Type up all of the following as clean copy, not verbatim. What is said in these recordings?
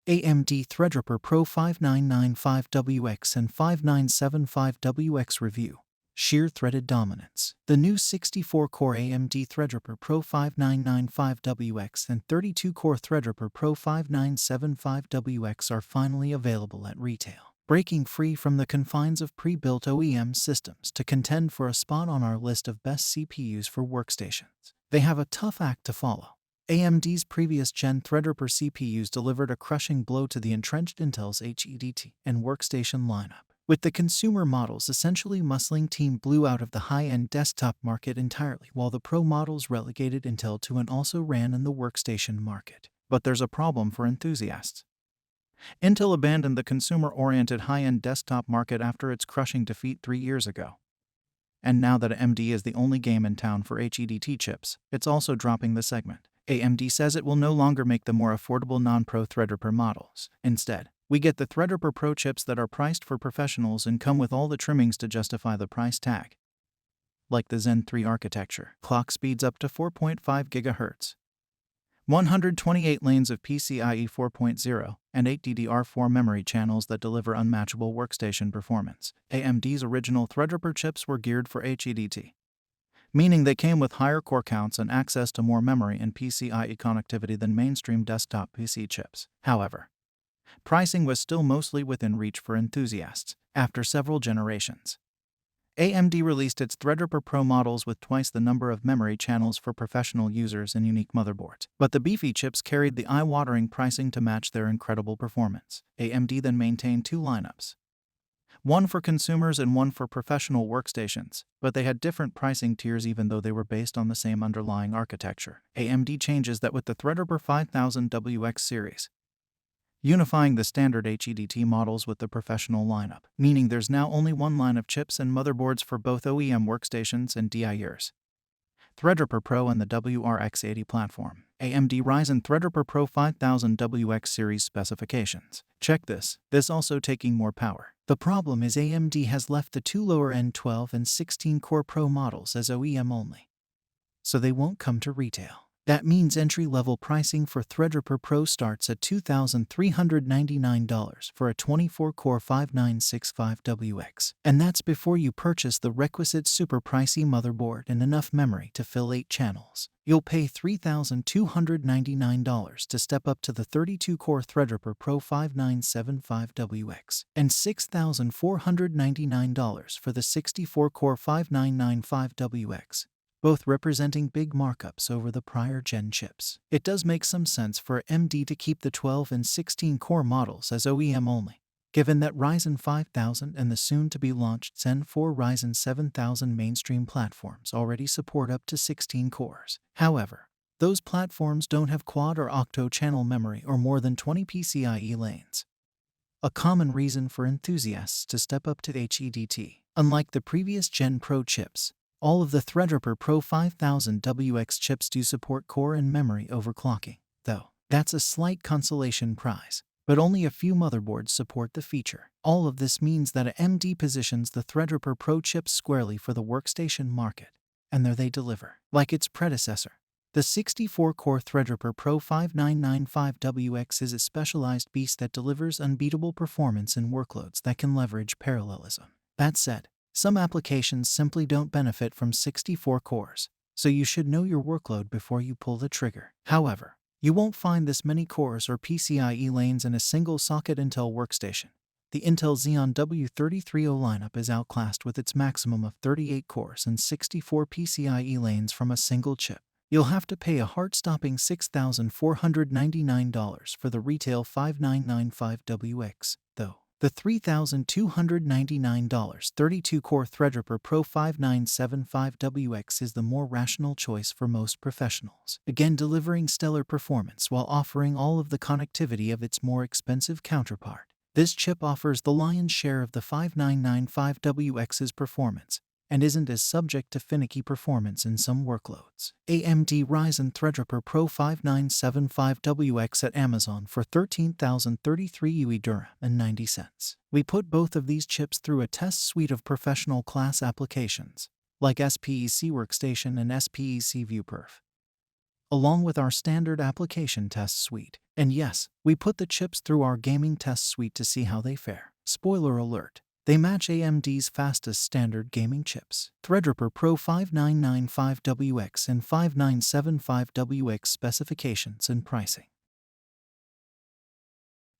AMD Threadripper Pro 5995WX and 5975WX review. Sheer threaded dominance. The new 64-core AMD Threadripper Pro 5995WX and 32-core Threadripper Pro 5975WX are finally available at retail, breaking free from the confines of pre-built OEM systems to contend for a spot on our list of best CPUs for workstations. They have a tough act to follow. AMD's previous gen Threadripper CPUs delivered a crushing blow to the entrenched Intel's HEDT and workstation lineup, with the consumer models essentially muscling Team Blue out of the high-end desktop market entirely, while the Pro models relegated Intel to and also ran in the workstation market. But there's a problem for enthusiasts. Intel abandoned the consumer-oriented high-end desktop market after its crushing defeat 3 years ago. And now that AMD is the only game in town for HEDT chips, it's also dropping the segment. AMD says it will no longer make the more affordable non-Pro Threadripper models. Instead, we get the Threadripper Pro chips that are priced for professionals and come with all the trimmings to justify the price tag. Like the Zen 3 architecture, clock speeds up to 4.5 GHz, 128 lanes of PCIe 4.0, and 8 DDR4 memory channels that deliver unmatchable workstation performance. AMD's original Threadripper chips were geared for HEDT, meaning they came with higher core counts and access to more memory and PCIe connectivity than mainstream desktop PC chips. However, pricing was still mostly within reach for enthusiasts. After several generations, AMD released its Threadripper Pro models with twice the number of memory channels for professional users and unique motherboards. But the beefy chips carried the eye-watering pricing to match their incredible performance. AMD then maintained two lineups, one for consumers and one for professional workstations, but they had different pricing tiers even though they were based on the same underlying architecture. AMD changes that with the Threadripper 5000WX series, unifying the standard HEDT models with the professional lineup, meaning there's now only one line of chips and motherboards for both OEM workstations and DIers. Threadripper Pro and the WRX80 platform. AMD Ryzen Threadripper Pro 5000WX series specifications. Check this also taking more power. The problem is AMD has left the two lower-end 12 and 16-core Pro models as OEM only, so they won't come to retail. That means entry-level pricing for Threadripper Pro starts at $2,399 for a 24-core 5965WX. And that's before you purchase the requisite super pricey motherboard and enough memory to fill 8 channels. You'll pay $3,299 to step up to the 32-core Threadripper Pro 5975WX and $6,499 for the 64-core 5995WX. Both representing big markups over the prior gen chips. It does make some sense for AMD to keep the 12 and 16-core models as OEM only, given that Ryzen 5000 and the soon-to-be-launched Zen 4 Ryzen 7000 mainstream platforms already support up to 16 cores. However, those platforms don't have quad or octo-channel memory or more than 20 PCIe lanes, a common reason for enthusiasts to step up to HEDT. Unlike the previous gen Pro chips, all of the Threadripper Pro 5000WX chips do support core and memory overclocking, though that's a slight consolation prize, but only a few motherboards support the feature. All of this means that AMD positions the Threadripper Pro chips squarely for the workstation market, and there they deliver. Like its predecessor, the 64-core Threadripper Pro 5995WX is a specialized beast that delivers unbeatable performance in workloads that can leverage parallelism. That said, some applications simply don't benefit from 64 cores, so you should know your workload before you pull the trigger. However, you won't find this many cores or PCIe lanes in a single socket Intel workstation. The Intel Xeon W3300 lineup is outclassed with its maximum of 38 cores and 64 PCIe lanes from a single chip. You'll have to pay a heart-stopping $6,499 for the retail 5995WX, though. The $3,299 32-core Threadripper Pro 5975WX is the more rational choice for most professionals, again delivering stellar performance while offering all of the connectivity of its more expensive counterpart. This chip offers the lion's share of the 5995WX's performance, and isn't as subject to finicky performance in some workloads. AMD Ryzen Threadripper Pro 5975WX at Amazon for $13,033 We put both of these chips through a test suite of professional class applications, like SPEC Workstation and SPEC ViewPerf. along with our standard application test suite. And yes, we put the chips through our gaming test suite to see how they fare. Spoiler alert. They match AMD's fastest standard gaming chips. Threadripper Pro 5995WX and 5975WX specifications and pricing.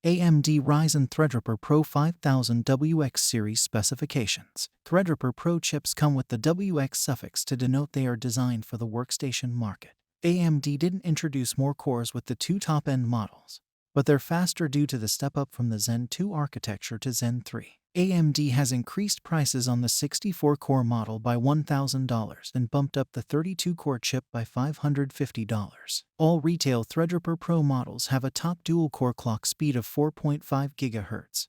AMD Ryzen Threadripper Pro 5000WX series specifications. Threadripper Pro chips come with the WX suffix to denote they are designed for the workstation market. AMD didn't introduce more cores with the two top-end models, but they're faster due to the step up from the Zen 2 architecture to Zen 3. AMD has increased prices on the 64-core model by $1,000 and bumped up the 32-core chip by $550. All retail Threadripper Pro models have a top dual-core clock speed of 4.5 GHz,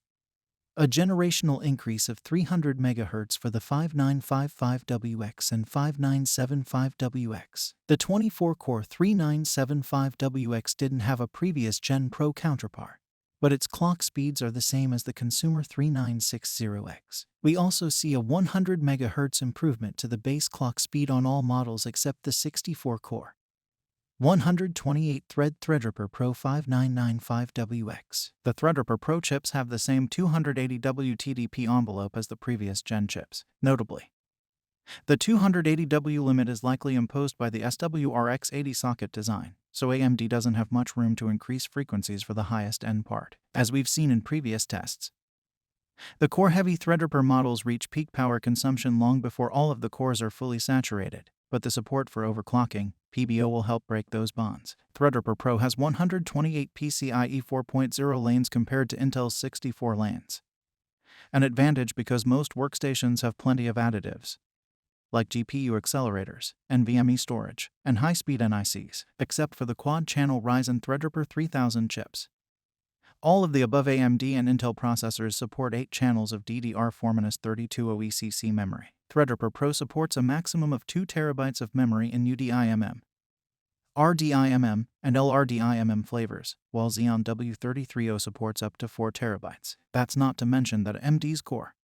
a generational increase of 300 MHz for the 5995WX and 5975WX. The 24-core 5975WX didn't have a previous Gen Pro counterpart, but its clock speeds are the same as the consumer 3960X. We also see a 100 MHz improvement to the base clock speed on all models except the 64-core 128-thread Threadripper Pro 5995WX. The Threadripper Pro chips have the same 280W TDP envelope as the previous gen chips. Notably, the 280W limit is likely imposed by the SWRX80 socket design, so AMD doesn't have much room to increase frequencies for the highest end part. As we've seen in previous tests, the core-heavy Threadripper models reach peak power consumption long before all of the cores are fully saturated, but the support for overclocking, PBO, will help break those bonds. Threadripper Pro has 128 PCIe 4.0 lanes compared to Intel's 64 lanes, an advantage because most workstations have plenty of additives, like GPU accelerators, NVMe storage, and high-speed NICs, except for the quad-channel Ryzen Threadripper 3000 chips. All of the above AMD and Intel processors support 8 channels of DDR4-32OECC memory. Threadripper Pro supports a maximum of 2 TB of memory in UDIMM, RDIMM, and LRDIMM flavors, while Xeon W330 supports up to 4 TB. That's not to mention that AMD's core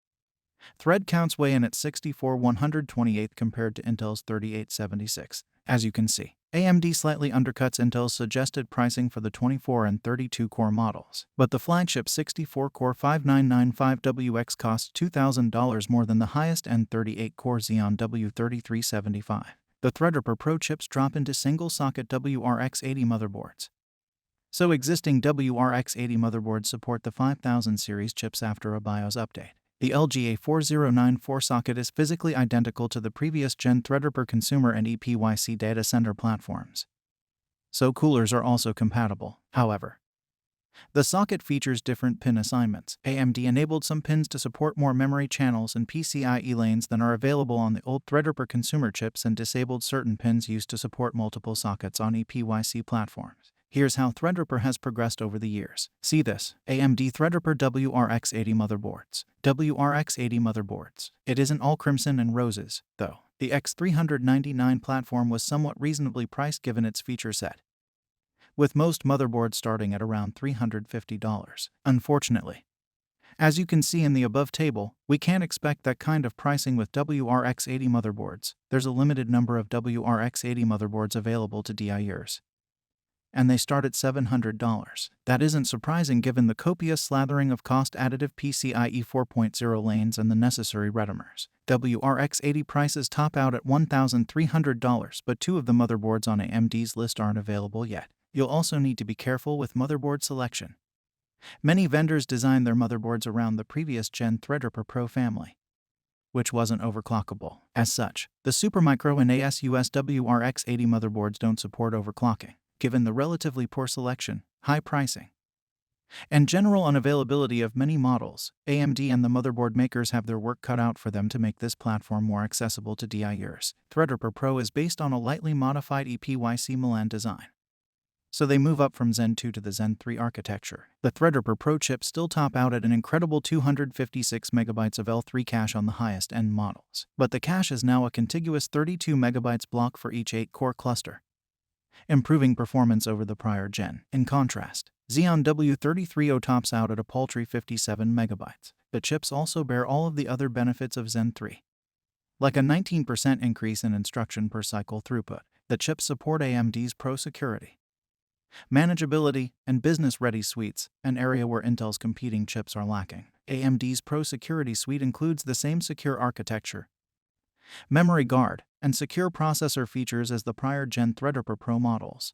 thread counts weigh in at 64/128 compared to Intel's 3876. As you can see, AMD slightly undercuts Intel's suggested pricing for the 24 and 32-core models, but the flagship 64-core 5995WX costs $2,000 more than the highest-end 38-core Xeon W3375. The Threadripper Pro chips drop into single-socket WRX80 motherboards, so existing WRX80 motherboards support the 5000 series chips after a BIOS update. The LGA4094 socket is physically identical to the previous gen Threadripper consumer and EPYC data center platforms, so coolers are also compatible. However, the socket features different pin assignments. AMD enabled some pins to support more memory channels and PCIe lanes than are available on the old Threadripper consumer chips and disabled certain pins used to support multiple sockets on EPYC platforms. Here's how Threadripper has progressed over the years. See this: AMD Threadripper WRX80 motherboards. WRX80 motherboards. It isn't all crimson and roses, though. The X399 platform was somewhat reasonably priced given its feature set, with most motherboards starting at around $350. Unfortunately, as you can see in the above table, we can't expect that kind of pricing with WRX80 motherboards. There's a limited number of WRX80 motherboards available to DIYers, and they start at $700. That isn't surprising given the copious slathering of cost-additive PCIe 4.0 lanes and the necessary retimers. WRX80 prices top out at $1,300, but 2 of the motherboards on AMD's list aren't available yet. You'll also need to be careful with motherboard selection. Many vendors design their motherboards around the previous gen Threadripper Pro family, which wasn't overclockable. As such, the Supermicro and ASUS WRX80 motherboards don't support overclocking. Given the relatively poor selection, high pricing, and general unavailability of many models, AMD and the motherboard makers have their work cut out for them to make this platform more accessible to DIYers. Threadripper Pro is based on a lightly modified EPYC Milan design, so they move up from Zen 2 to the Zen 3 architecture. The Threadripper Pro chips still top out at an incredible 256 MB of L3 cache on the highest-end models, but the cache is now a contiguous 32 MB block for each 8-core cluster, improving performance over the prior gen. In contrast, Xeon W330 tops out at a paltry 57 MB. The chips also bear all of the other benefits of Zen 3, like a 19% increase in instruction per cycle throughput, The chips support AMD's Pro security, manageability, and business-ready suites, an area where Intel's competing chips are lacking. AMD's Pro Security Suite includes the same secure architecture, memory guard, and secure processor features as the prior Gen Threadripper Pro models.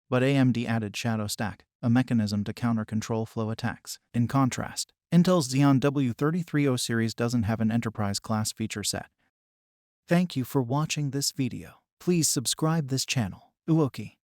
But AMD added Shadow Stack, a mechanism to counter control flow attacks. In contrast, Intel's Xeon W330 series doesn't have an enterprise-class feature set. Thank you for watching this video. Please subscribe this channel. Uoki.